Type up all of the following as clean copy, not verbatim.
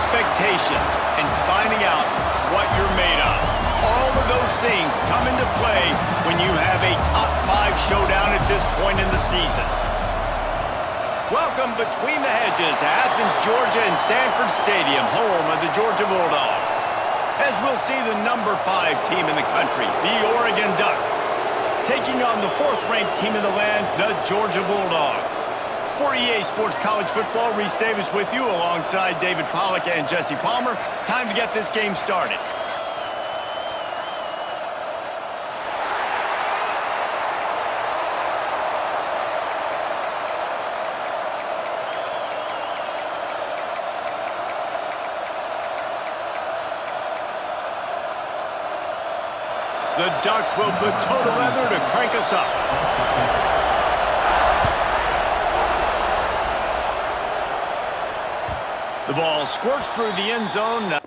expectations and finding out what you're made of. All of those things come into play when you have a top-5 showdown at this point in the season. Welcome between the hedges to Athens, Georgia and Sanford Stadium, home of the Georgia Bulldogs. As we'll see the number 5 team in the country, the Oregon Ducks, taking on the 4th-ranked team in the land, the Georgia Bulldogs. For EA Sports College Football, Reese Davis with you alongside David Pollack and Jesse Palmer. Time to get this game started. The Ducks will put total leather to crank us up. The ball squirts through the end zone.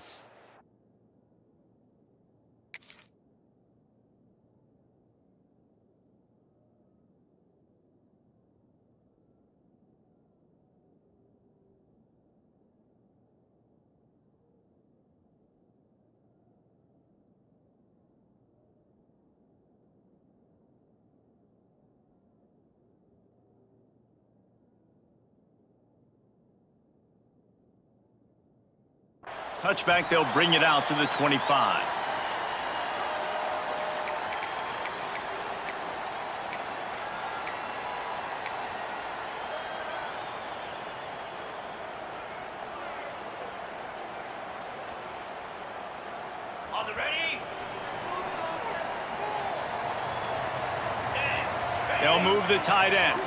Touchback, they'll bring it out to the 25. On the ready? They'll move the tight end.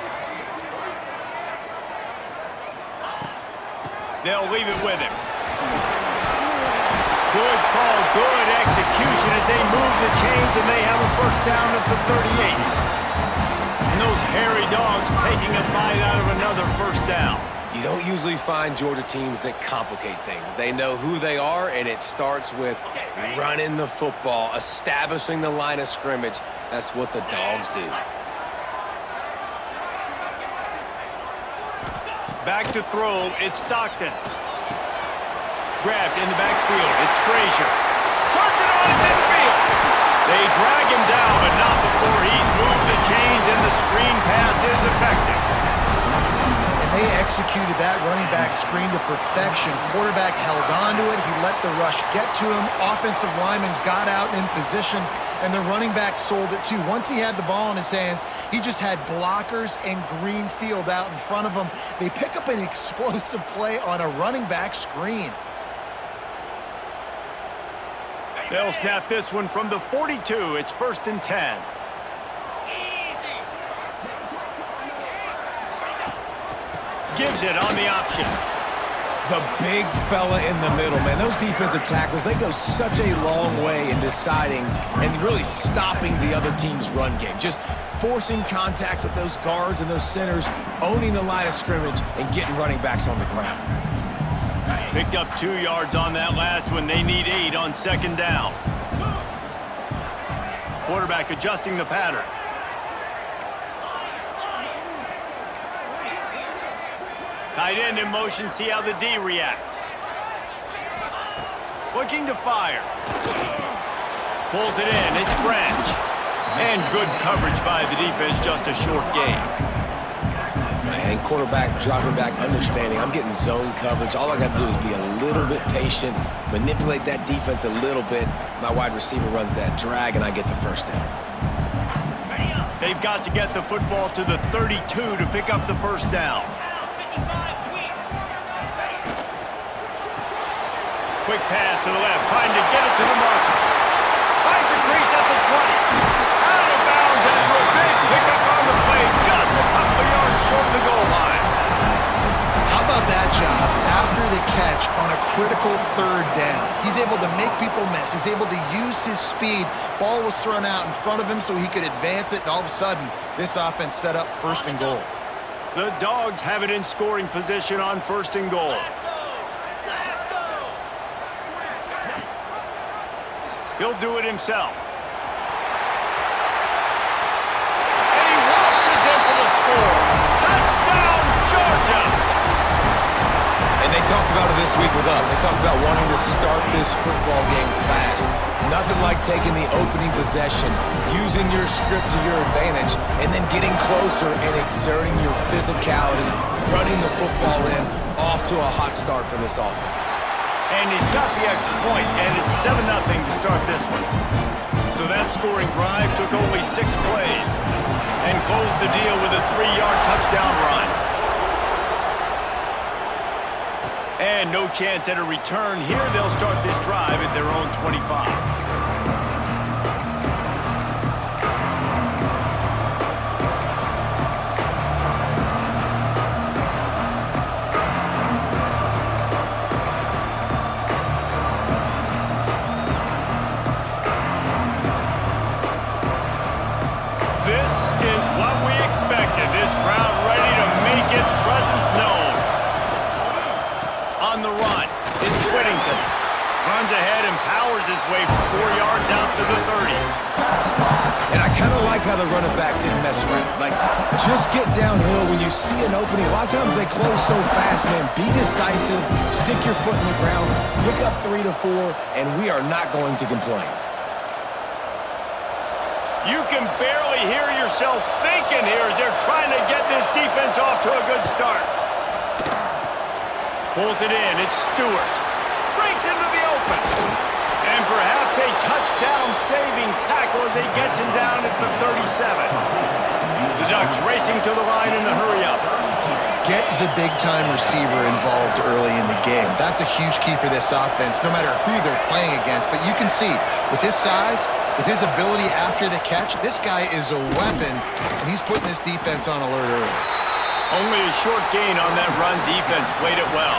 They'll leave it with him. Good call, good execution as they move the chains, and they have a first down at the 38. And those hairy dogs taking a bite out of another first down. You don't usually find Georgia teams that complicate things. They know who they are, and it starts with running the football, establishing the line of scrimmage. That's what the Dogs do. Back to throw, it's Stockton. Grabbed in the backfield. It's Frazier. Turns it on in midfield. They drag him down, but not before he's moved the chains, and the screen pass is effective. And they executed that running back screen to perfection. Quarterback held on to it. He let the rush get to him. Offensive lineman got out in position, and the running back sold it too. Once he had the ball in his hands, he just had blockers and green field out in front of him. They pick up an explosive play on a running back screen. They'll snap this one from the 42. It's 1st and 10. Gives it on the option. The big fella in the middle, man. Those defensive tackles, they go such a long way in deciding and really stopping the other team's run game. Just forcing contact with those guards and those centers, owning the line of scrimmage, and getting running backs on the ground. Picked up 2 yards on that last one. They need 8 on 2nd down. Quarterback adjusting the pattern. Tight end in motion, see how the D reacts. Looking to fire. Pulls it in, it's Branch. And good coverage by the defense, just a short gain. And quarterback dropping back, understanding I'm getting zone coverage. All I got to do is be a little bit patient, manipulate that defense a little bit. My wide receiver runs that drag, and I get the first down. They've got to get the football to the 32 to pick up the first down. Quick pass to the left, trying to get it to the marker. Finds a crease at the 20. Out of bounds after a big pickup on the play, just a couple of yards short of the goal line. How about that job after the catch on a critical 3rd down? He's able to make people miss. He's able to use his speed. Ball was thrown out in front of him so he could advance it, and all of a sudden, this offense set up 1st and goal. The Dogs have it in scoring position on 1st and goal. He'll do it himself. And he waltzes in for the score. Touchdown, Georgia! And they talked about it this week with us. They talked about wanting to start this football game fast. Nothing like taking the opening possession, using your script to your advantage, and then getting closer and exerting your physicality, running the football in, off to a hot start for this offense. And he's got the extra point, and it's 7-0 to start this one. So that scoring drive took only 6 plays and closed the deal with a 3-yard touchdown run. And no chance at a return here. They'll start this drive at their own 25. This is what we expected. This crowd ready to make its presence known. On the run, it's Whittington. Runs ahead and powers his way for 4 yards out to the 30. And I kind of like how the running back didn't mess around. Like, just get downhill when you see an opening. A lot of times they close so fast, man. Be decisive, stick your foot in the ground, pick up 3 to 4, and we are not going to complain. You can barely hear yourself thinking here as they're trying to get this defense off to a good start. Pulls it in. It's Stewart. Breaks into the open. And perhaps a touchdown-saving tackle as he gets him down at the 37. The Ducks racing to the line in the hurry-up. Get the big-time receiver involved early in the game. That's a huge key for this offense, no matter who they're playing against. But you can see, with his size, with his ability after the catch, this guy is a weapon, and he's putting this defense on alert early. Only a short gain on that run. Defense played it well.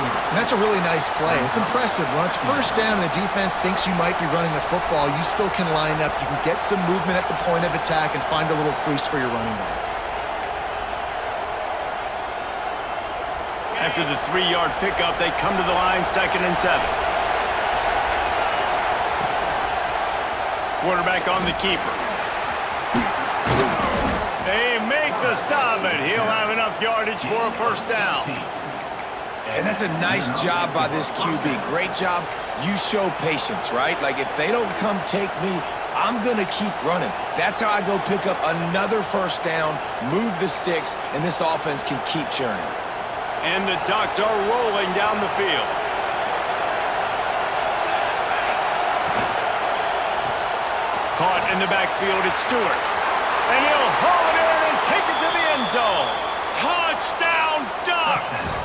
And that's a really nice play. It's impressive. Once first down and the defense thinks you might be running the football, you still can line up. You can get some movement at the point of attack and find a little crease for your running back. After the 3-yard pickup, they come to the line, 2nd and 7. Quarterback on the keeper. They make the stop, and he'll have enough yardage for a first down. And that's a nice job by this QB. Great job. You show patience, right? Like, if they don't come take me, I'm going to keep running. That's how I go pick up another first down, move the sticks, and this offense can keep churning. And the Ducks are rolling down the field. Caught in the backfield, it's Stewart. And he'll haul it in and take it to the end zone. Touchdown, Ducks!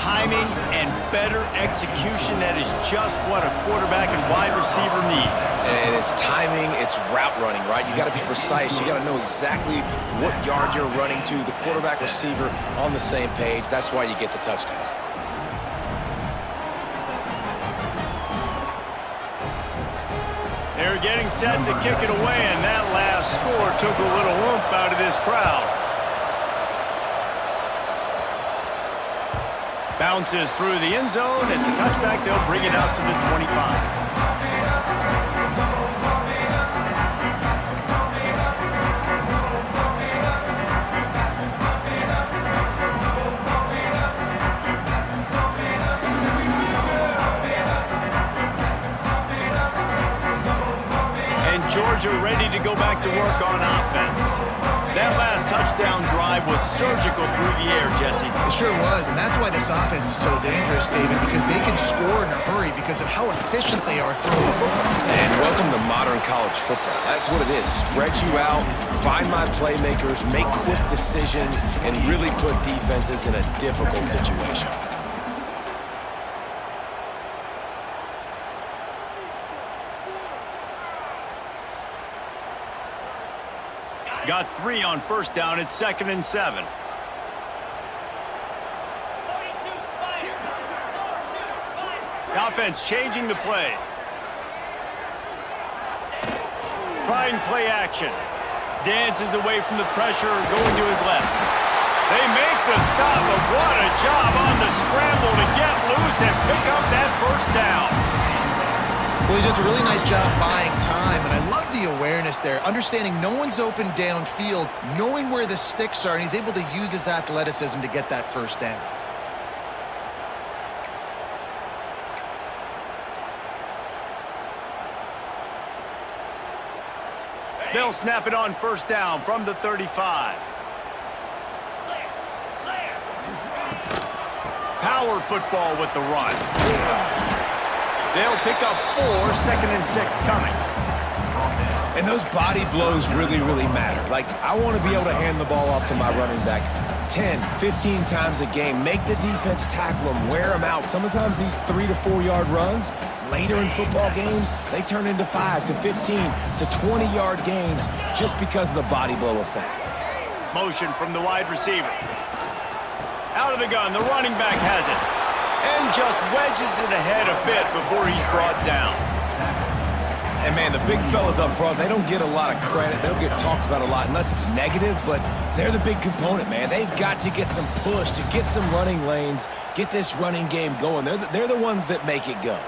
Timing and better execution, that is just what a quarterback and wide receiver need. And it's timing, it's route running, right? You got to be precise. You got to know exactly what yard you're running to. The quarterback, receiver on the same page. That's why you get the touchdown. They're getting set to kick it away, and that last score took a little oomph out of this crowd. Bounces through the end zone. It's a touchback. They'll bring it out to the 25. Georgia ready to go back to work on offense. That last touchdown drive was surgical through the air, Jesse. It sure was, and that's why this offense is so dangerous, David, because they can score in a hurry because of how efficient they are throwing the football. And welcome to modern college football. That's what it is. Spread you out, find my playmakers, make quick decisions, and really put defenses in a difficult situation. Got 3 on first down. It's 2nd and 7. The offense changing the play. Trying play action. Dances away from the pressure, going to his left. They make the stop, but what a job on the scramble to get loose and pick up that first down. Well, he does a really nice job buying time, and I love the awareness there, understanding no one's open downfield, knowing where the sticks are, and he's able to use his athleticism to get that first down. They'll snap it on first down from the 35. Power football with the run. They'll pick up 4, 2nd and 6 coming. And those body blows really, really matter. Like, I want to be able to hand the ball off to my running back 10, 15 times a game. Make the defense tackle them, wear them out. Sometimes these 3 to 4 yard runs, later in football games, they turn into 5 to 15 to 20 yard gains just because of the body blow effect. Motion from the wide receiver. Out of the gun, the running back has it. And just wedges it ahead a bit before he's brought down. And, man, the big fellas up front, they don't get a lot of credit. They don't get talked about a lot unless it's negative, but they're the big component, man. They've got to get some push, to get some running lanes, get this running game going. They're the ones that make it go.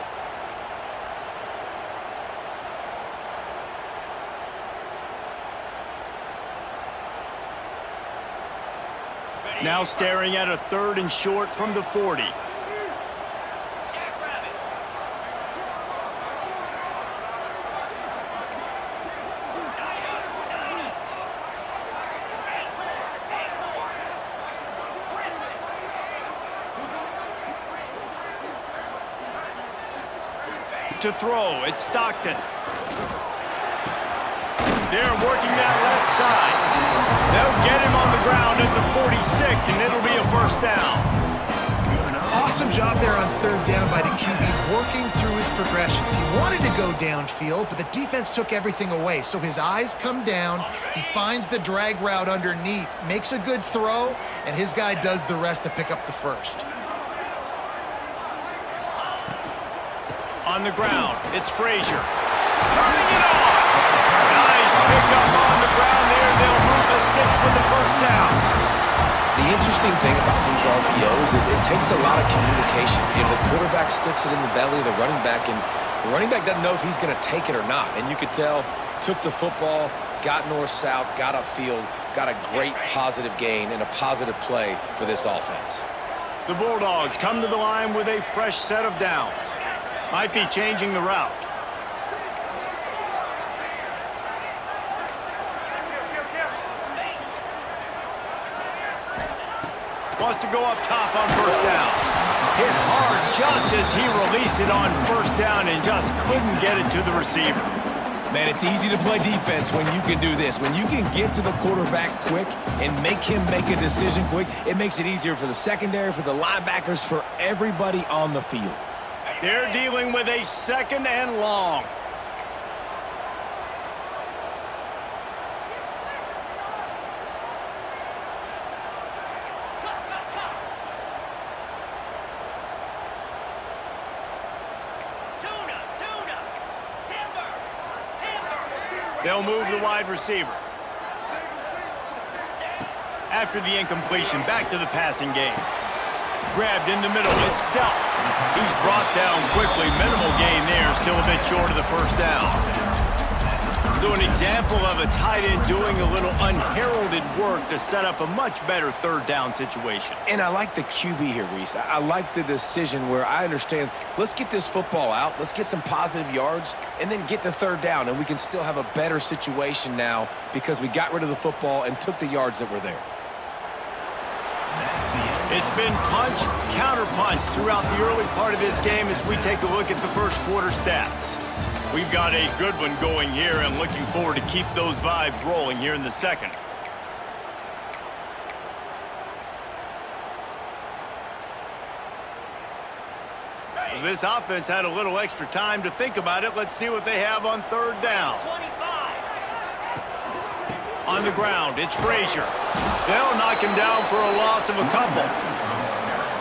Now staring at a 3rd and short from the 40. To throw, it's Stockton. They're working that left side. They'll get him on the ground at the 46, and it'll be a first down. Awesome job there on 3rd down by the QB, working through his progressions. He wanted to go downfield, but the defense took everything away. So his eyes come down, he finds the drag route underneath, makes a good throw, and his guy does the rest to pick up the first. On the ground, it's Frazier. Turning it on! Nice pickup on the ground there. They'll move the sticks with the first down. The interesting thing about these RPOs is it takes a lot of communication. You know, the quarterback sticks it in the belly of the running back, and the running back doesn't know if he's going to take it or not. And you could tell, took the football, got north-south, got upfield, got a great positive gain and a positive play for this offense. The Bulldogs come to the line with a fresh set of downs. Might be changing the route. Wants to go up top on first down. Hit hard just as he released it on first down and just couldn't get it to the receiver. Man, it's easy to play defense when you can do this. When you can get to the quarterback quick and make him make a decision quick, it makes it easier for the secondary, for the linebackers, for everybody on the field. They're dealing with a 2nd and long. They'll move the wide receiver. After the incompletion, back to the passing game. Grabbed in the middle, it's dealt. He's brought down quickly. Minimal gain there, still a bit short of the first down. So an example of a tight end doing a little unheralded work to set up a much better 3rd down situation. And I like the QB here, Reese. I like the decision where I understand, let's get this football out, let's get some positive yards, and then get to 3rd down, and we can still have a better situation now because we got rid of the football and took the yards that were there. It's been punch, counter-punch throughout the early part of this game as we take a look at the first quarter stats. We've got a good one going here and looking forward to keep those vibes rolling here in the second. This offense had a little extra time to think about it. Let's see what they have on 3rd down. On the ground, it's Frazier. They'll knock him down for a loss of a couple.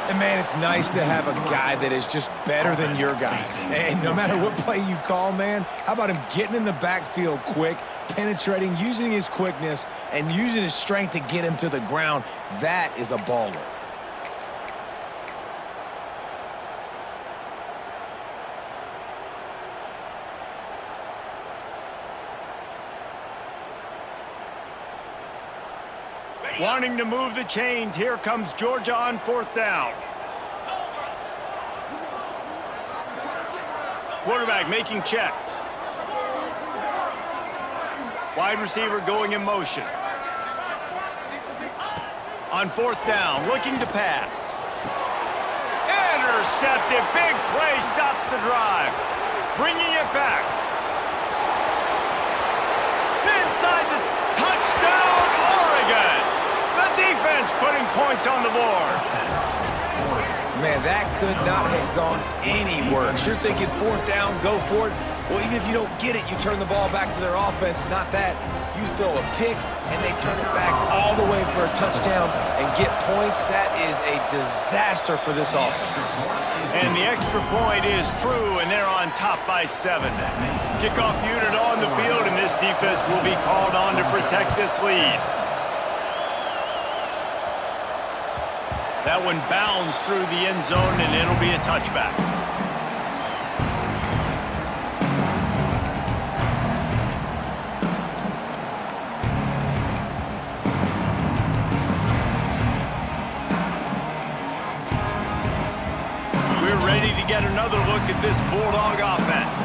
And, man, it's nice to have a guy that is just better than your guys. And no matter what play you call, man, how about him getting in the backfield quick, penetrating, using his quickness, and using his strength to get him to the ground? That is a baller. Wanting to move the chains, here comes Georgia on 4th down. Quarterback making checks. Wide receiver going in motion. On 4th down, looking to pass. Intercepted. Big play stops the drive. Bringing it back. Inside the touchdown, Oregon. The defense putting points on the board. Man, that could not have gone any worse. You're thinking 4th down, go for it. Well, even if you don't get it, you turn the ball back to their offense. Not that. You throw a pick, and they turn it back all the way for a touchdown and get points. That is a disaster for this offense. And the extra point is true, and they're on top by 7. Kickoff unit on the field, and this defense will be called on to protect this lead. That one bounds through the end zone, and it'll be a touchback. Get another look at this Bulldog offense.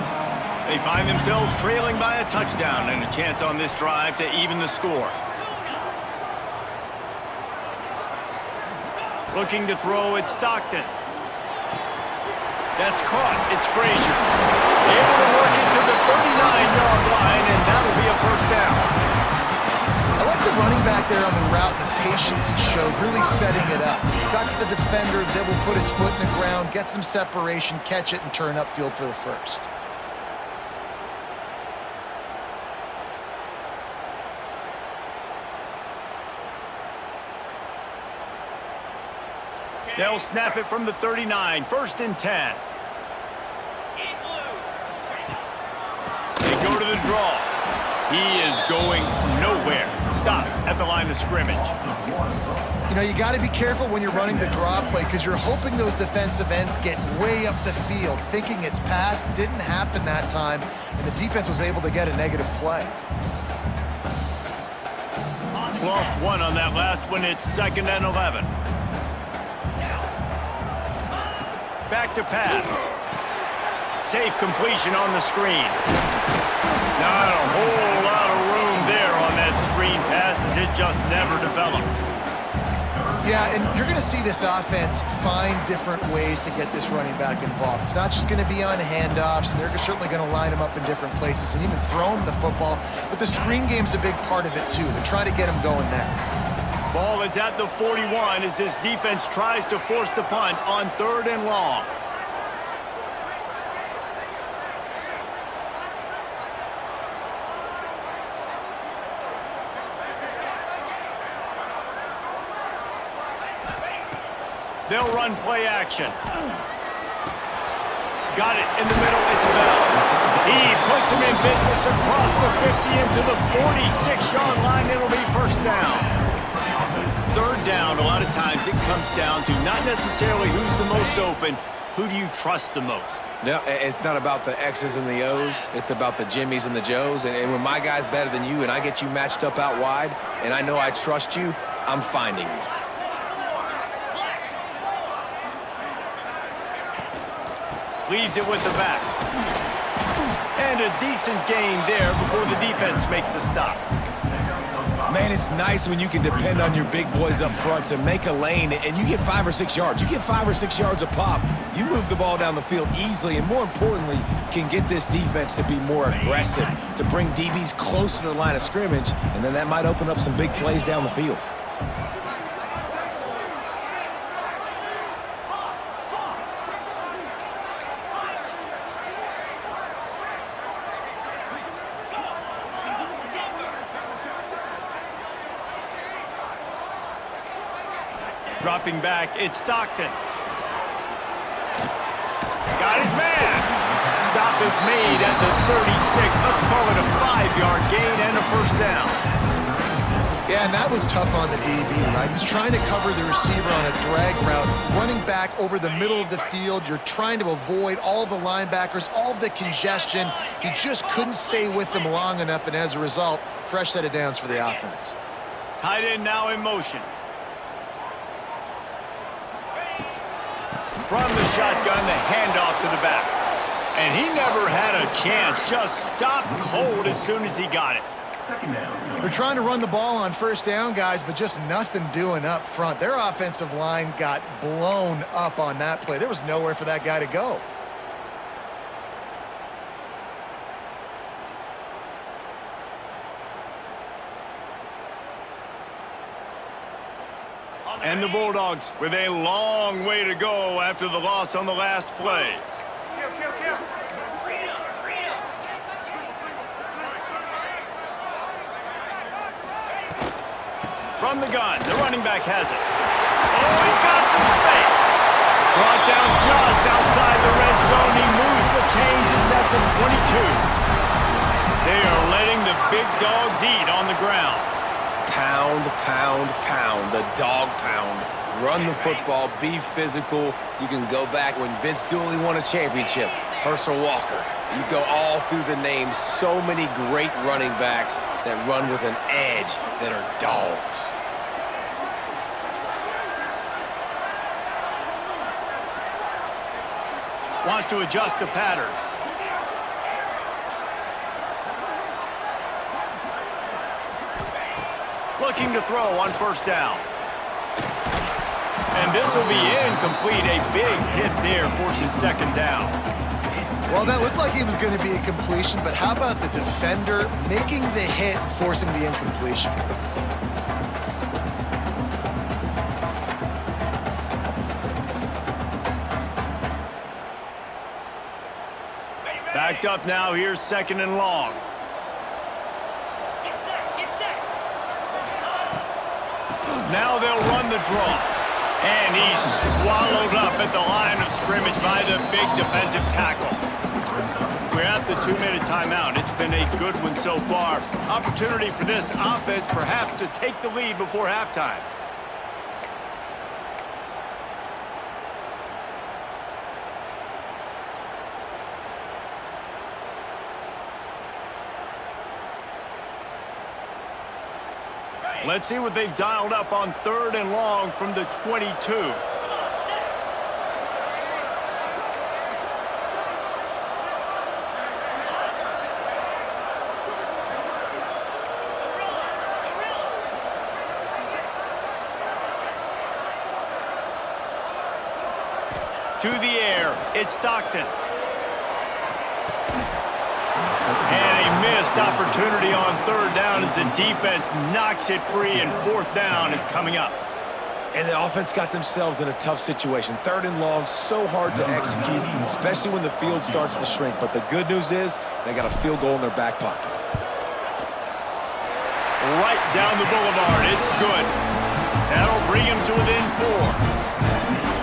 They find themselves trailing by a touchdown and a chance on this drive to even the score. Looking to throw at Stockton. That's caught. It's Frazier. Able to work it to the 39-yard line, and that'll be a first down. I like the running back there on the route and the patience he showed, really setting it up. Got to the defender, was able to put his foot in the ground, get some separation, catch it, and turn upfield for the first. They'll snap it from the 39, 1st and 10. They go to the draw. He is going nowhere. Stop at the line of scrimmage. You know, you got to be careful when you're running the draw play because you're hoping those defensive ends get way up the field, thinking it's pass. Didn't happen that time, and the defense was able to get a negative play. Lost one on that last one. It's 2nd and 11. Back to pass. Safe completion on the screen. Not a whole lot of room there on that screen pass as it just never developed. Yeah, and you're going to see this offense find different ways to get this running back involved. It's not just going to be on handoffs, and they're certainly going to line him up in different places and even throw him the football. But the screen game's a big part of it, too. They're trying to get him going there. Ball is at the 41 as this defense tries to force the punt on 3rd and long. They'll run play action. Got it in the middle. It's Bell. He puts him in business across the 50 into the 46-yard line. It'll be first down. 3rd down, a lot of times it comes down to not necessarily who's the most open. Who do you trust the most? No, it's not about the X's and the O's. It's about the Jimmies and the Joes. And when my guy's better than you and I get you matched up out wide and I know I trust you, I'm finding you. Leaves it with the back. And a decent gain there before the defense makes a stop. Man, it's nice when you can depend on your big boys up front to make a lane and you get 5 or 6 yards. You get 5 or 6 yards a pop. You move the ball down the field easily and, more importantly, can get this defense to be more aggressive, to bring DBs close to the line of scrimmage, and then that might open up some big plays down the field. Dropping back, it's Stockton. Got his man. Stop is made at the 36. Let's call it a 5-yard gain and a first down. Yeah, and that was tough on the DB, right? He's trying to cover the receiver on a drag route, running back over the middle of the field. You're trying to avoid all of the linebackers, all of the congestion. He just couldn't stay with them long enough, and as a result, fresh set of downs for the offense. Tight end now in motion. From the shotgun, the handoff to the back. And he never had a chance. Just stopped cold as soon as he got it. They're trying to run the ball on first down, guys, but just nothing doing up front. Their offensive line got blown up on that play. There was nowhere for that guy to go. And the Bulldogs with a long way to go after the loss on the last play. From the gun, the running back has it. Oh, he's got some space. Brought down just outside the red zone. He moves the chains. It's at the 22. They are letting the big dogs eat on the ground. Pound, pound, pound, the dog pound. Run the football, be physical. You can go back when Vince Dooley won a championship, Herschel Walker. You go all through the names. So many great running backs that run with an edge that are dogs. Wants to adjust the pattern. Looking to throw on first down. And this will be incomplete. A big hit there forces second down. Well, that looked like it was going to be a completion, but how about the defender making the hit, forcing the incompletion? Backed up now. Here's second and long. Now they'll run the draw. And he's swallowed up at the line of scrimmage by the big defensive tackle. We're at the 2-minute timeout. It's been a good one so far. Opportunity for this offense perhaps to take the lead before halftime. Let's see what they've dialed up on third and long from the 22. To the air, it's Stockton. And a missed opportunity on third down as the defense knocks it free, and fourth down is coming up. And the offense got themselves in a tough situation. Third and long, so hard to execute, especially when the field starts to shrink. But the good news is they got a field goal in their back pocket. Right down the boulevard, it's good. That'll bring him to within 4.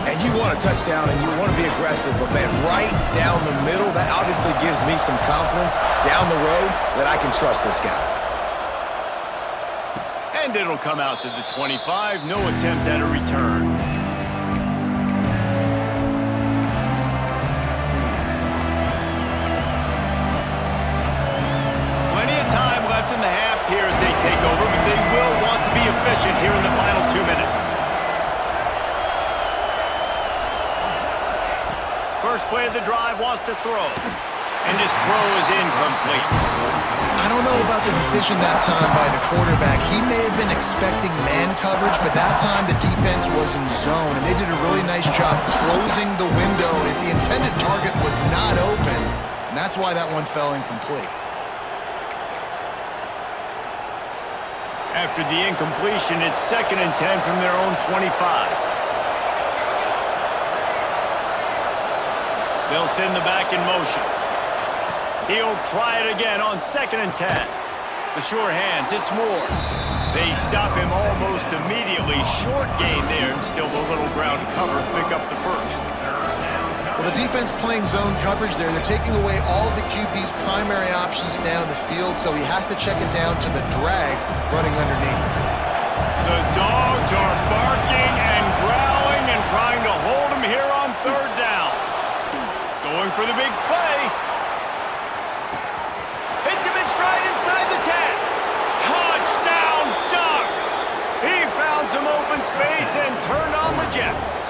And you want a touchdown and you want to be aggressive, but man, right down the middle, that obviously gives me some confidence down the road that I can trust this guy. And it'll come out to the 25, no attempt at a return. Plenty of time left in the half here as they take over, but they will want to be efficient here in the final 2 minutes. First play of the drive, wants to throw. And his throw is incomplete. I don't know about the decision that time by the quarterback. He may have been expecting man coverage, but that time the defense was in zone, and they did a really nice job closing the window. The intended target was not open, and that's why that one fell incomplete. After the incompletion, it's 2nd and 10 from their own 25. They'll send the back in motion. He'll try it again on 2nd and 10. The sure hands, it's Moore. They stop him almost immediately. Short gain there, and still a little ground to cover. Pick up the first. Well, the defense playing zone coverage there. They're taking away all of the QB's primary options down the field, so he has to check it down to the drag running underneath. The dogs are barking and growling and trying to hold him here on third down. Going for the big play. Hits him in stride inside the 10. Touchdown, Ducks! He found some open space and turned on the Jets.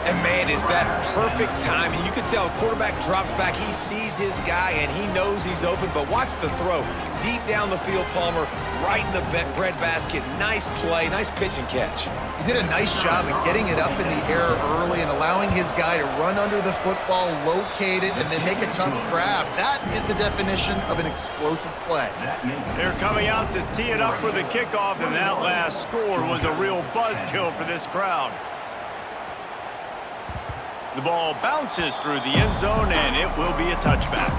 And, man, is that perfect timing. You can tell quarterback drops back. He sees his guy, and he knows he's open. But watch the throw. Deep down the field, Palmer, right in the breadbasket. Nice play, nice pitch and catch. He did a nice job of getting it up in the air early and allowing his guy to run under the football, locate it, and then make a tough grab. That is the definition of an explosive play. They're coming out to tee it up for the kickoff, and that last score was a real buzzkill for this crowd. The ball bounces through the end zone, and it will be a touchback.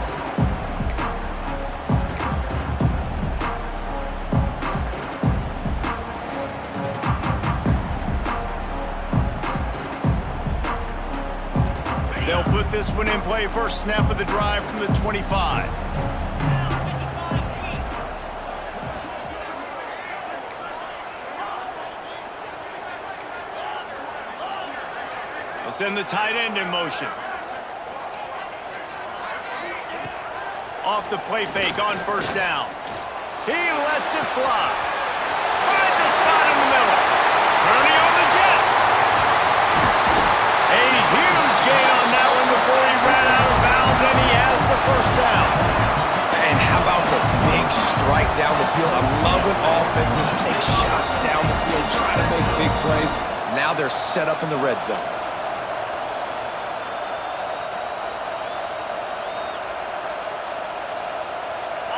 They'll put this one in play. First snap of the drive from the 25. Send the tight end in motion. Off the play fake on first down. He lets it fly. Finds a spot in the middle. Turning on the Jets. A huge gain on that one before he ran out of bounds, and he has the first down. And how about the big strike down the field? I'm loving offenses take shots down the field, try to make big plays. Now they're set up in the red zone.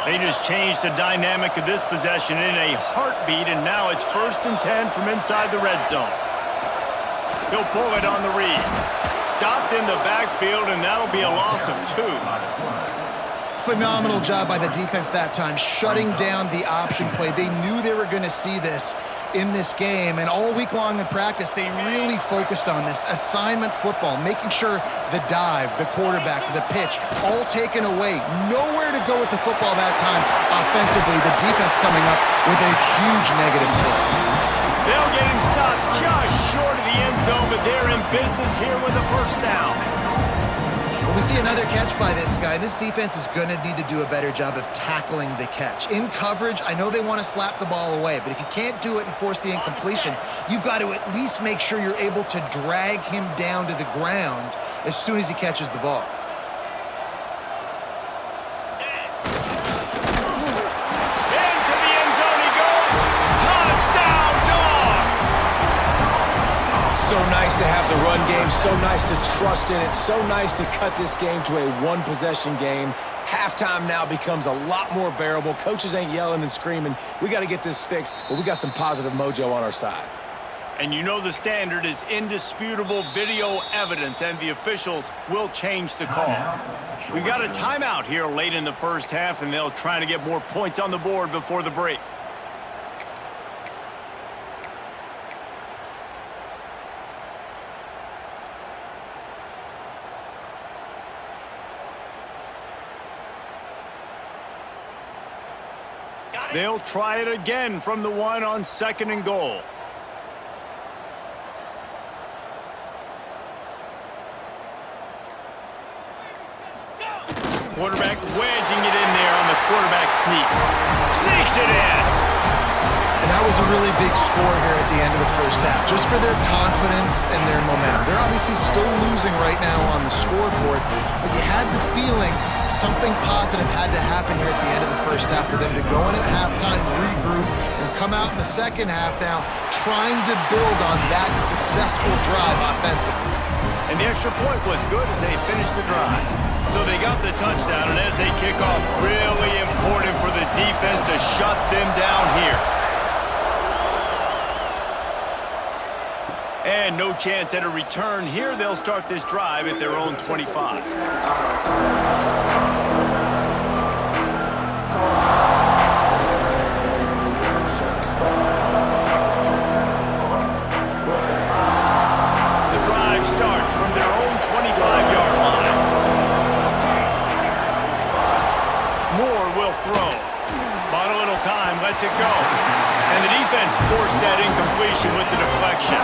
They just changed the dynamic of this possession in a heartbeat, and now it's 1st and 10 from inside the red zone. He'll pull it on the read. Stopped in the backfield, and that'll be a loss of 2. Phenomenal job by the defense that time, shutting down the option play. They knew they were going to see this in this game, and all week long in practice, they really focused on this assignment football, making sure the dive, the quarterback, the pitch, all taken away. Nowhere to go with the football that time offensively. The defense coming up with a huge negative play. They'll get him stopped just short of the end zone, but they're in business here with a first down. Well, we see another catch by this guy. This defense is going to need to do a better job of tackling the catch. In coverage, I know they want to slap the ball away, but if you can't do it and force the incompletion, you've got to at least make sure you're able to drag him down to the ground as soon as he catches the ball. Into the end zone he goes. Touchdown, Dogs! So nice to have the run game, so nice to trust in it, so nice to cut this game to a one-possession game. Halftime now becomes a lot more bearable. Coaches ain't yelling and screaming. We got to get this fixed, but we got some positive mojo on our side. And you know the standard is indisputable video evidence, and the officials will change the call. We got a timeout here late in the first half, and they'll try to get more points on the board before the break. They'll try it again from the 1 on 2nd and goal. Quarterback wedging it in there on the quarterback sneak. Sneaks it in. And that was a really big score here at the end of the first half, just for their confidence and their momentum. They're obviously still losing right now on the scoreboard, but you had the feeling something positive had to happen here at the end of the first half for them to go in at halftime, regroup, and come out in the second half now trying to build on that successful drive offensively. And the extra point was good as they finished the drive. So they got the touchdown, and as they kick off, really important for the defense to shut them down here. And no chance at a return here. They'll start this drive at their own 25. The drive starts from their own 25-yard line. Moore will throw. Bought a little time, lets it go. And the defense forced that incompletion with the deflection.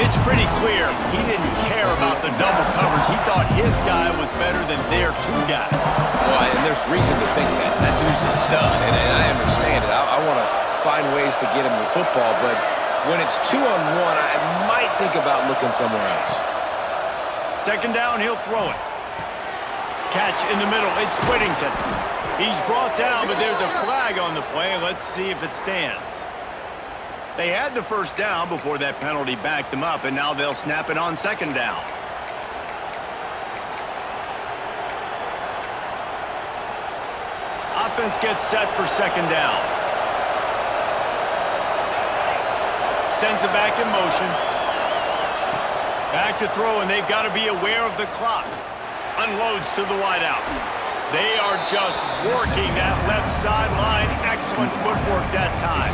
It's pretty clear he didn't care about the double coverage. He thought his guy was better than their 2 guys. Well, and there's reason to think that. That dude's a stud, and I understand it. I want to find ways to get him the football, but when it's 2-on-1, I might think about looking somewhere else. Second down, he'll throw it. Catch in the middle. It's Whittington. He's brought down, but there's a flag on the play. Let's see if it stands. They had the first down before that penalty backed them up, and now they'll snap it on second down. Offense gets set for second down. Sends it back in motion. Back to throw, and they've got to be aware of the clock. Unloads to the wideout. They are just working that left sideline. Excellent footwork that time.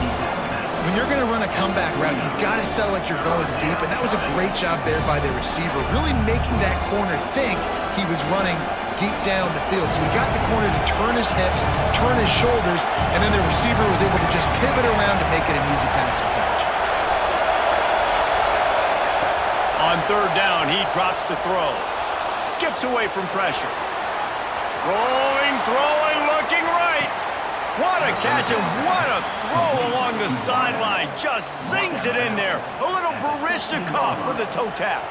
When you're going to run a comeback route, you've got to sell like you're going deep, and that was a great job there by the receiver, really making that corner think he was running deep down the field. So he got the corner to turn his hips, turn his shoulders, and then the receiver was able to just pivot around to make it an easy passing catch. On third down, he drops to throw. Skips away from pressure. Rolling, throwing, looking right. What a catch and what a throw along the sideline. Just sinks it in there. A little Barishnikov for the toe tap.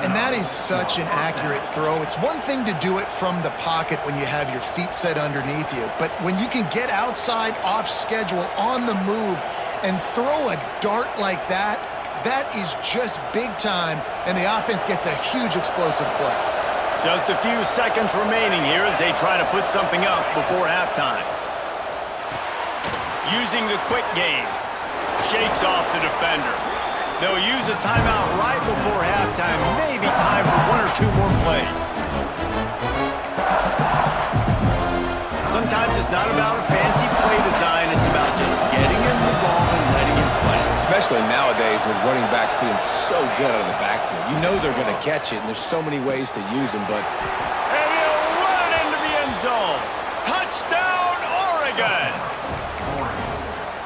And that is such an accurate throw. It's one thing to do it from the pocket when you have your feet set underneath you, but when you can get outside, off schedule, on the move, and throw a dart like that, that is just big time, and the offense gets a huge explosive play. Just a few seconds remaining here as they try to put something up before halftime. Using the quick game. Shakes off the defender. They'll use a timeout right before halftime. Maybe time for one or two more plays. Sometimes it's not about a fancy play design. It's about just getting him the ball and letting him play. Especially nowadays with running backs being so good out of the backfield. You know they're going to catch it, and there's so many ways to use them, but... And he'll run into the end zone. Touchdown, Oregon!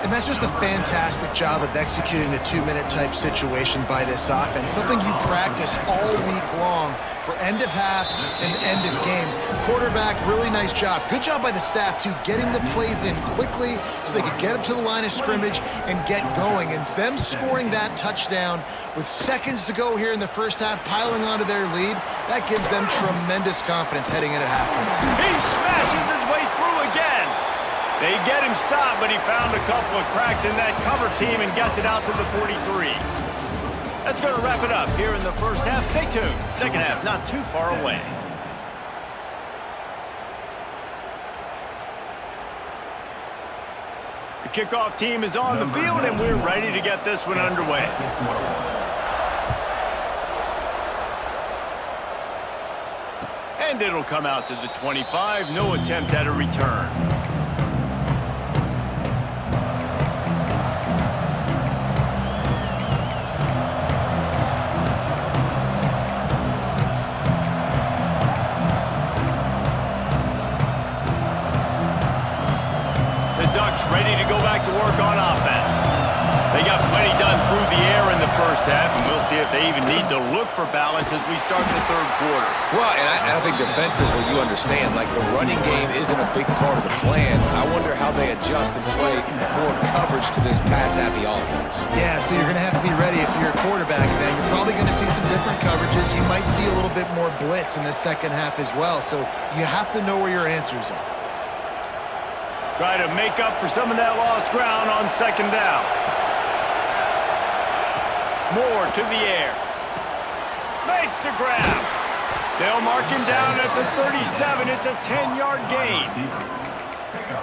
And that's just a fantastic job of executing the two-minute type situation by this offense, something you practice all week long for end of half and end of game. Quarterback, really nice job. Good job by the staff, too, getting the plays in quickly so they could get up to the line of scrimmage and get going. And them scoring that touchdown with seconds to go here in the first half, piling onto their lead, that gives them tremendous confidence heading into halftime. He smashes his way through again. They get him stopped, but he found a couple of cracks in that cover team and gets it out to the 43. That's going to wrap it up here in the first half. Stay tuned. Second half, not too far away. The kickoff team is on the field, and we're ready to get this one underway. And it'll come out to the 25. No attempt at a return. Ready to go back to work on offense. They got plenty done through the air in the first half, and we'll see if they even need to look for balance as we start the third quarter. Well, and I think defensively, you understand, like the running game isn't a big part of the plan. I wonder how they adjust and play more coverage to this pass-happy offense. Yeah, so you're going to have to be ready if you're a quarterback then. You're probably going to see some different coverages. You might see a little bit more blitz in the second half as well, so you have to know where your answers are. Try to make up for some of that lost ground on second down. Moore to the air. Makes the grab. They'll mark him down at the 37. It's a 10-yard gain.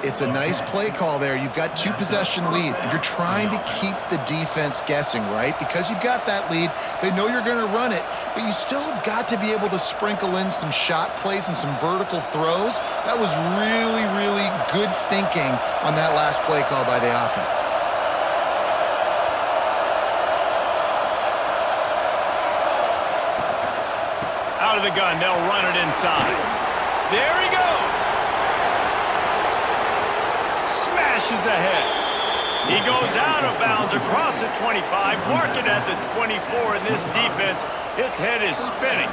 It's a nice play call there. You've got two-possession lead. You're trying to keep the defense guessing, right? Because you've got that lead, they know you're going to run it, but you still have got to be able to sprinkle in some shot plays and some vertical throws. That was really, really good thinking on that last play call by the offense. Out of the gun, they'll run it inside. There he goes. Smashes ahead. He goes out of bounds across the 25, mark it at the 24, and this defense, its head is spinning.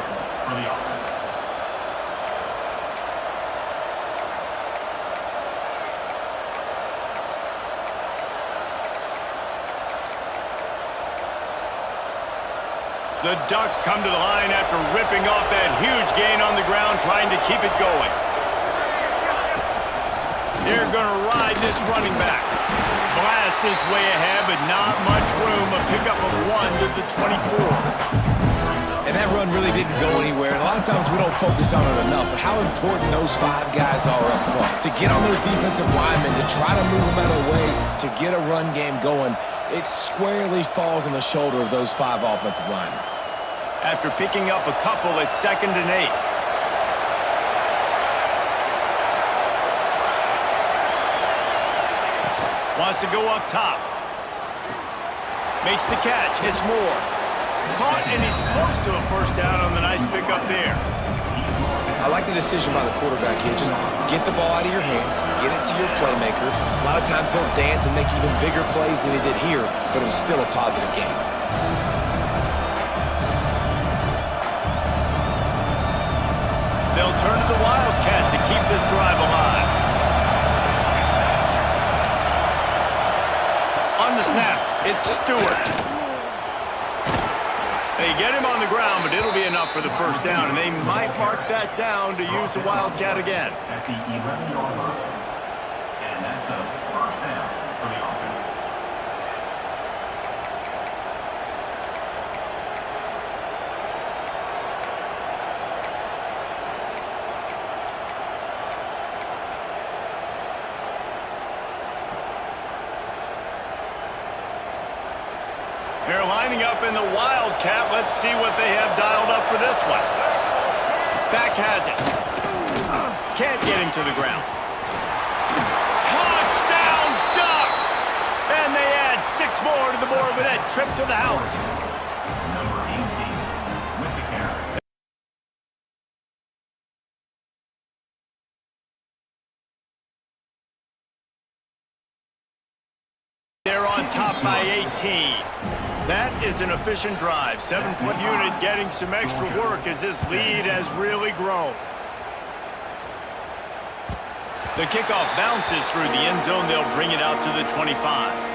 The Ducks come to the line after ripping off that huge gain on the ground, trying to keep it going. They're going to ride this running back. Blast his way ahead, but not much room. A pickup of 1 to the 24. And that run really didn't go anywhere. And a lot of times we don't focus on it enough, but how important those 5 guys are up front. To get on those defensive linemen, to try to move them out of the way, to get a run game going, it squarely falls on the shoulder of those 5 offensive linemen. After picking up a couple, it's 2nd and 8. Wants to go up top. Makes the catch. It's Moore. Caught, and he's close to a first down on the nice pickup there. I like the decision by the quarterback here. Just get the ball out of your hands, get it to your playmaker. A lot of times he'll dance and make even bigger plays than he did here, but it was still a positive game. They'll turn to the Wildcat to keep this drive alive. On the snap, it's Stewart. They get him on the ground, but it'll be enough for the first down, and they might mark that down to use the Wildcat again. At the 11-yard line. And that's a first down for the offense. They're lining up in the Wildcat. Let's see what they have dialed up for this one. Back has it. Can't get him to the ground. Touchdown, Ducks! And they add 6 more to the board with that trip to the house. Number 18 with the carry. They're on top by 18. That is an efficient drive. 7-point unit getting some extra work as this lead has really grown. The kickoff bounces through the end zone. They'll bring it out to the 25.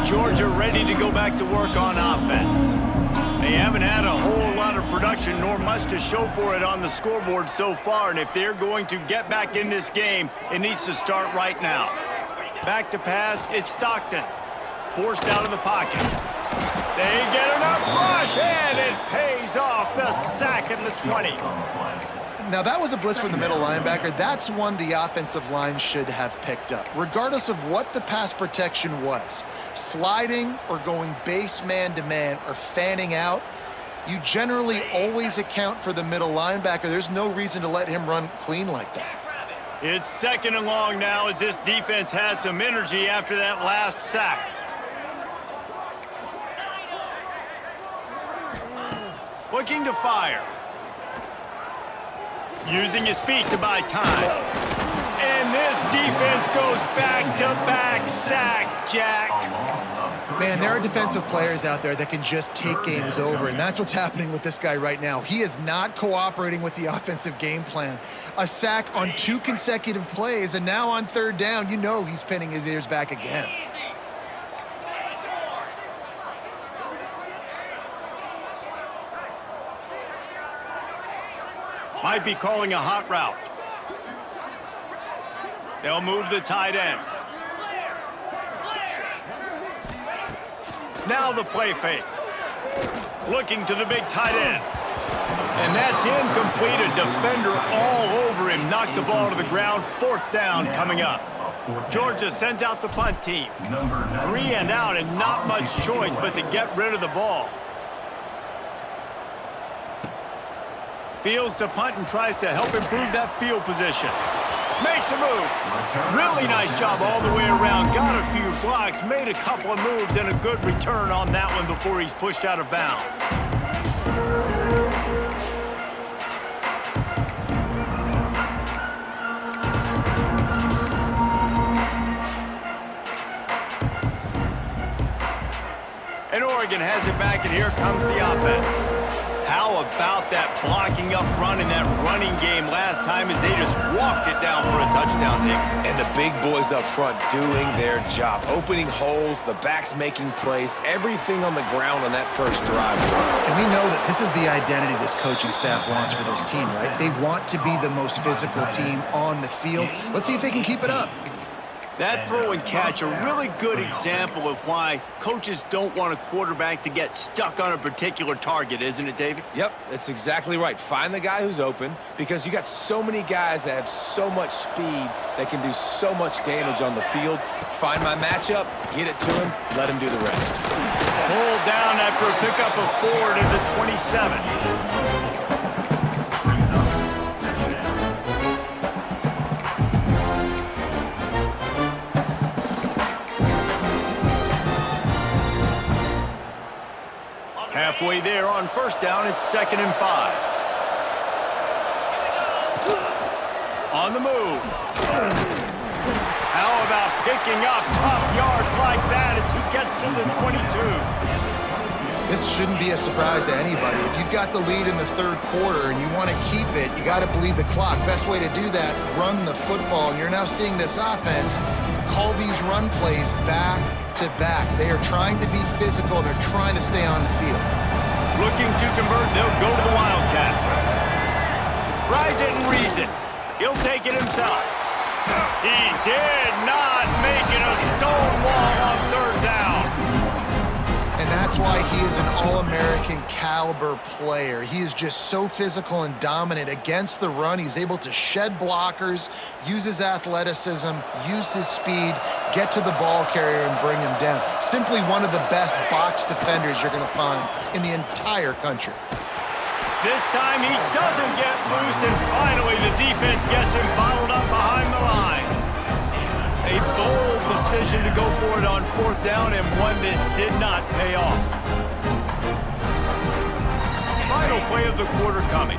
Georgia ready to go back to work on offense. They haven't had a whole lot of production, nor much to show for it on the scoreboard so far, and if they're going to get back in this game, it needs to start right now. Back to pass, it's Stockton. Forced out of the pocket. They get enough rush, and it pays off. The sack at the 20. Now, that was a blitz from the middle linebacker. That's one the offensive line should have picked up, regardless of what the pass protection was. Sliding or going base man-to-man or fanning out, you generally always account for the middle linebacker. There's no reason to let him run clean like that. It's 2nd and long now as this defense has some energy after that last sack. Looking to fire. Using his feet to buy time. And this defense goes back-to-back sack, Jack. Man, there are defensive players out there that can just take games over, and that's what's happening with this guy right now. He is not cooperating with the offensive game plan. A sack on 2 consecutive plays, and now on 3rd down, you know he's pinning his ears back again. Might be calling a hot route. They'll move the tight end. Now the play fake. Looking to the big tight end. And that's incomplete. A defender all over him. Knocked the ball to the ground. 4th down coming up. Georgia sends out the punt team. 3 and out and not much choice but to get rid of the ball. Fields to punt and tries to help improve that field position. Makes a move. Really nice job all the way around. Got a few blocks, made a couple of moves, and a good return on that one before he's pushed out of bounds. And Oregon has it back, and here comes the offense. How about that blocking up front in that running game last time as they just walked it down for a touchdown, Nick? And the big boys up front doing their job, opening holes, the backs making plays, everything on the ground on that first drive. And we know that this is the identity this coaching staff wants for this team, right? They want to be the most physical team on the field. Let's see if they can keep it up. That throw and catch, a really good example of why coaches don't want a quarterback to get stuck on a particular target, isn't it, David? Yep, that's exactly right. Find the guy who's open, because you got so many guys that have so much speed that can do so much damage on the field. Find my matchup, get it to him, let him do the rest. Pulled down after a pickup of 4 to the 27. Halfway there on first down, it's 2nd and 5. On the move. How about picking up top yards like that as he gets to the 22? This shouldn't be a surprise to anybody. If you've got the lead in the third quarter and you want to keep it, you got to bleed the clock. Best way to do that, run the football. And you're now seeing this offense call these run plays back to back. They are trying to be physical. They're trying to stay on the field. Looking to convert, they'll go to the Wildcat. Rides it and reads it. He'll take it himself. He did not make it a stone wall on third down. And that's why he is an All-American caliber player. He is just so physical and dominant against the run. He's able to shed blockers, use his athleticism, use his speed, get to the ball carrier and bring him down. Simply one of the best box defenders you're going to find in the entire country. This time he doesn't get loose, and finally the defense gets him bottled up behind the line. A bold decision to go for it on fourth down, and one that did not pay off. Final play of the quarter coming.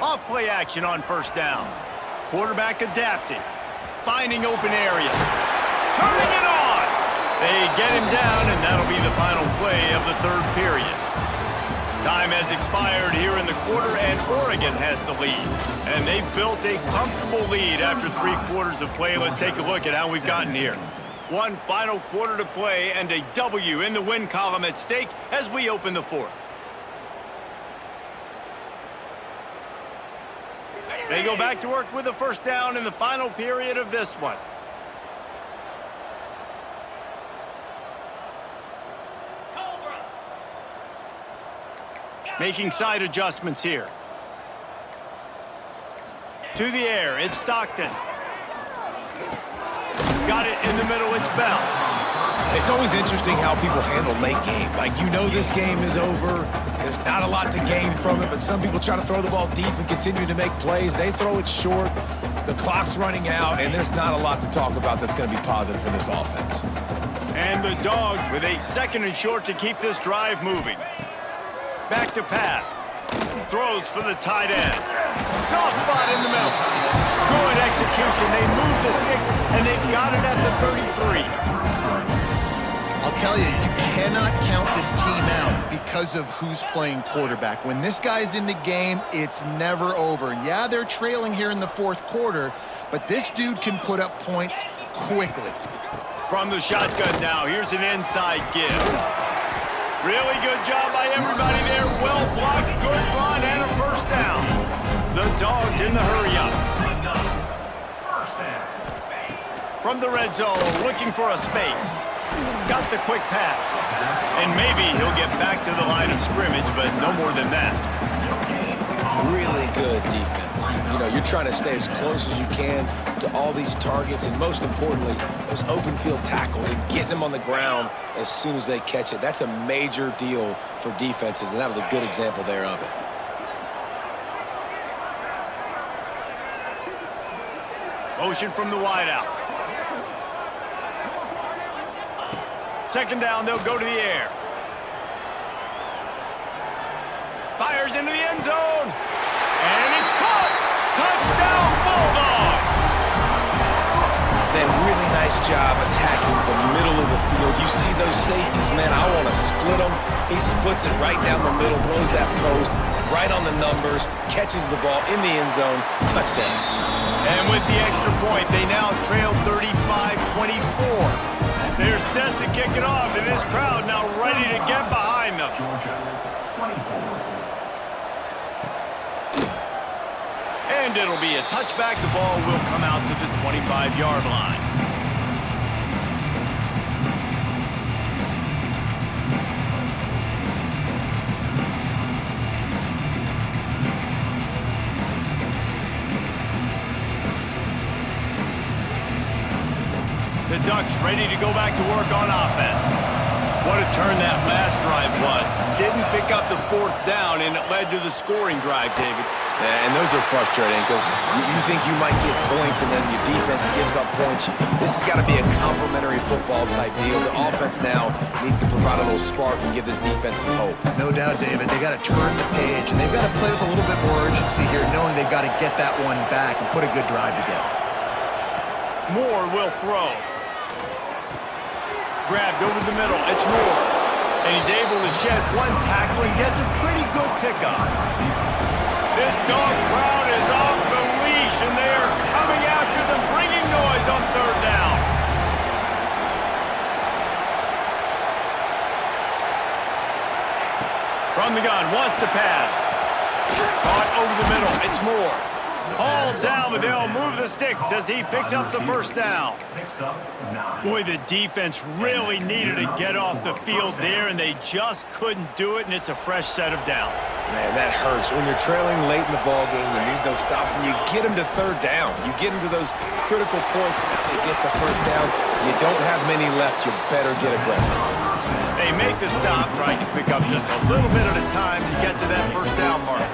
Off play action on first down. Quarterback adapting, finding open areas, turning it on. They get him down, and that'll be the final play of the third period. Time has expired here in the quarter, and Oregon has the lead. And they've built a comfortable lead after 3 quarters of play. Let's take a look at how we've gotten here. One final quarter to play, and a W in the win column at stake as we open the fourth. They go back to work with a first down in the final period of this one. Making side adjustments here. To the air, it's Stockton. Got it in the middle, it's Bell. It's always interesting how people handle late game. Like, you know this game is over. There's not a lot to gain from it, but some people try to throw the ball deep and continue to make plays. They throw it short. The clock's running out, and there's not a lot to talk about that's going to be positive for this offense. And the Dogs with a 2nd and short to keep this drive moving. Back to pass. Throws for the tight end. Soft spot in the middle. Good execution. They move the sticks, and they've got it at the 33. I'll tell you, you cannot count this team out because of who's playing quarterback. When this guy's in the game, it's never over. Yeah, they're trailing here in the fourth quarter, but this dude can put up points quickly. From the shotgun now, here's an inside give. Really good job by everybody there. Well blocked, good run, and a first down. The Dogs in the hurry-up. From the red zone, looking for a space. Got the quick pass. And maybe he'll get back to the line of scrimmage, but no more than that. Really good defense. You know, you're trying to stay as close as you can to all these targets, and most importantly, those open field tackles and getting them on the ground as soon as they catch it. That's a major deal for defenses, and that was a good example there of it. Motion from the wideout. 2nd down, they'll go to the air. Fires into the end zone. And it's caught. Touchdown, Bulldogs! Man, really nice job attacking the middle of the field. You see those safeties, man, I want to split them. He splits it right down the middle, throws that post, right on the numbers, catches the ball in the end zone, touchdown. And with the extra point, they now trail 35-24. They're set to kick it off, and this crowd now ready to get behind them. Georgia, 24. And it'll be a touchback. The ball will come out to the 25-yard line. The Ducks ready to go back to work on offense. What a turn that last drive was. Didn't pick up the fourth down, and it led to the scoring drive, David. Yeah, and those are frustrating because you think you might get points and then your defense gives up points. This has got to be a complimentary football type deal. The offense now needs to provide a little spark and give this defense some hope. No doubt, David. They got to turn the page, and they've got to play with a little bit more urgency here, knowing they've got to get that one back and put a good drive together. Moore will throw. Grabbed over the middle. It's Moore. And he's able to shed one tackle and gets a pretty good pickup. This dog crowd is off the leash, and they are coming after them, bringing noise on third down. From the gun, wants to pass. Caught over the middle. It's Moore. Hauled down, but they'll move the sticks as he picks up the first down. Picks up 9. Boy, the defense really needed to get off the field there, and they just couldn't do it, and it's a fresh set of downs. Man, that hurts. When you're trailing late in the ball game, you need those stops, and you get them to third down. You get them to those critical points, and they get the first down. You don't have many left. You better get aggressive. They make the stop, trying to pick up just a little bit at a time to get to that first down marker.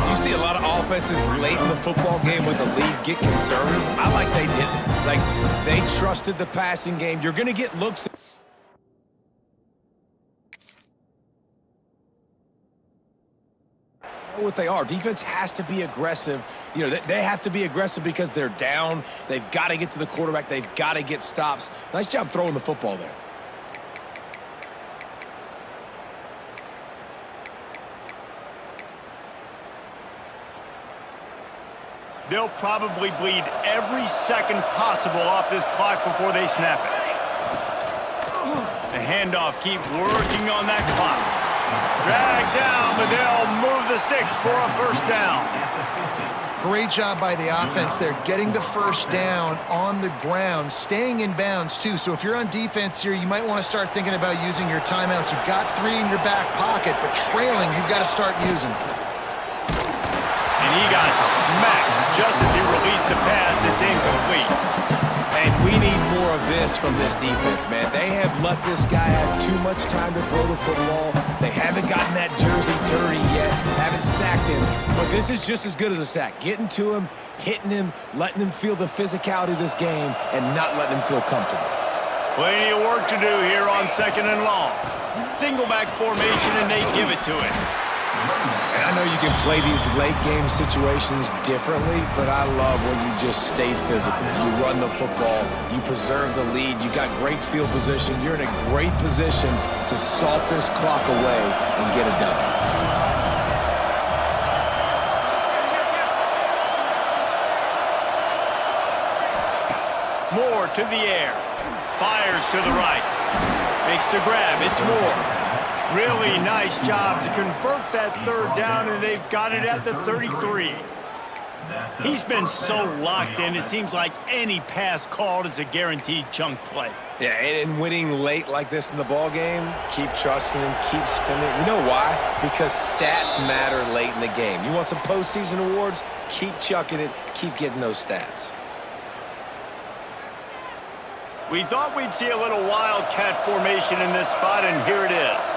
You see a lot of offenses late in the football game with the lead get conservative. I like they didn't. Like, they trusted the passing game. You're going to get looks. What they are. Defense has to be aggressive. You know, they have to be aggressive because they're down. They've got to get to the quarterback. They've got to get stops. Nice job throwing the football there. They'll probably bleed every second possible off this clock before they snap it. The handoff, keep working on that clock. Drag down, but they'll move the sticks for a first down. Great job by the offense there, getting the first down on the ground, staying in bounds too. So if you're on defense here, you might want to start thinking about using your timeouts. You've got 3 in your back pocket, but trailing, you've got to start using. And he got smacked just as he released the pass. It's incomplete. And we need more of this from this defense, man. They have let this guy have too much time to throw the football. They haven't gotten that jersey dirty yet, haven't sacked him. But this is just as good as a sack. Getting to him, hitting him, letting him feel the physicality of this game, and not letting him feel comfortable. Plenty of work to do here on 2nd and long. Single back formation, and they give it to him. And I know you can play these late game situations differently, but I love when you just stay physical. You run the football, you preserve the lead, you got great field position, you're in a great position to salt this clock away and get it done. Moore to the air. Fires to the right. Makes the grab. It's Moore. Really nice job to convert that third down, and they've got it at the 33. He's been so locked in, it seems like any pass called is a guaranteed chunk play. Yeah, and winning late like this in the ball game, keep trusting him, keep spinning. You know why? Because stats matter late in the game. You want some postseason awards? Keep chucking it, keep getting those stats. We thought we'd see a little wildcat formation in this spot, and here it is.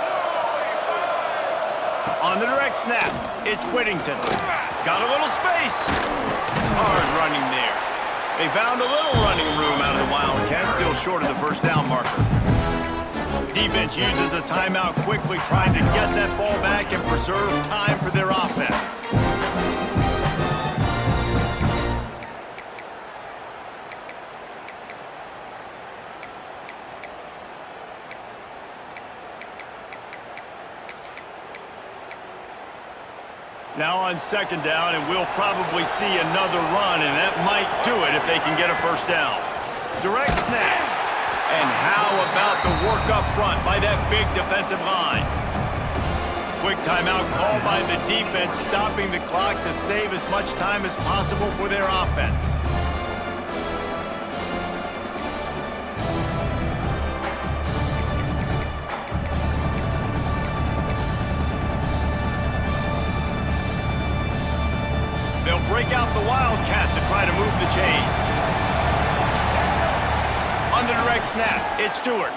On the direct snap, it's Whittington. Got a little space. Hard running there. They found a little running room out of the Wildcats, still short of the first down marker. Defense uses a timeout quickly, trying to get that ball back and preserve time for their offense. Now on second down, and we'll probably see another run, and that might do it if they can get a first down. Direct snap. And how about the work up front by that big defensive line? Quick timeout called by the defense, stopping the clock to save as much time as possible for their offense. They'll break out the Wildcat to try to move the chains. On the direct snap, it's Stewart.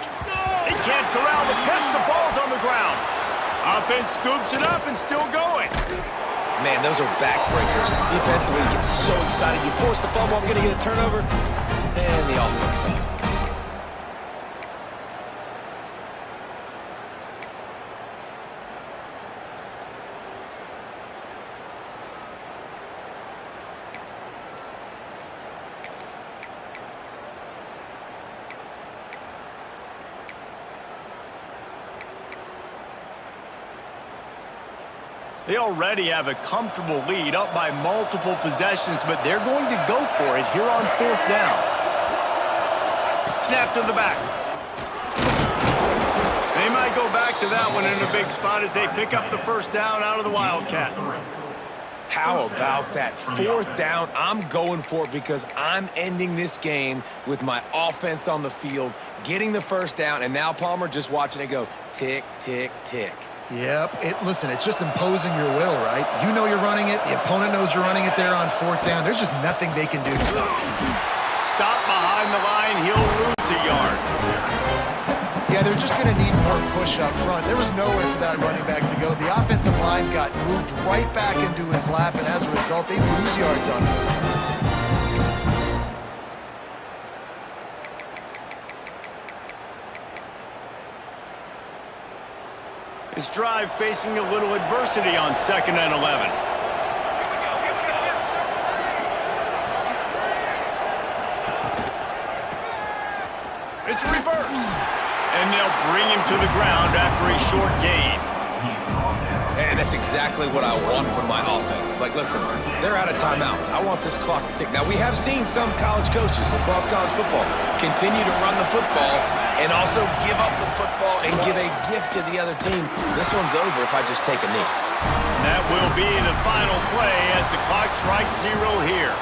They can't corral the pitch. The ball's on the ground. Offense scoops it up and still going. Man, those are backbreakers. Defensively, you get so excited. You force the fumble, I'm going to get a turnover, and the offense falls. They already have a comfortable lead, up by multiple possessions, but they're going to go for it here on fourth down. Snap to the back. They might go back to that one in a big spot as they pick up the first down out of the Wildcat. How about that? Fourth down, I'm going for it because I'm ending this game with my offense on the field, getting the first down, and now Palmer just watching it go tick, tick, tick. Yep. Listen, it's just imposing your will, right? You know you're running it. The opponent knows you're running it there on fourth down. There's just nothing they can do to stop you. Stop behind the line. He'll lose a yard. Yeah, they're just going to need more push up front. There was nowhere for that running back to go. The offensive line got moved right back into his lap, and as a result, they lose yards on him. His drive facing a little adversity on 2nd and 11. It's reverse. And they'll bring him to the ground after a short gain. And that's exactly what I want from my offense. Like, listen, they're out of timeouts. I want this clock to tick. Now, we have seen some college coaches across college football continue to run the football and also give up the football and give a gift to the other team. This one's over if I just take a knee. That will be the final play as the clock strikes 0 here.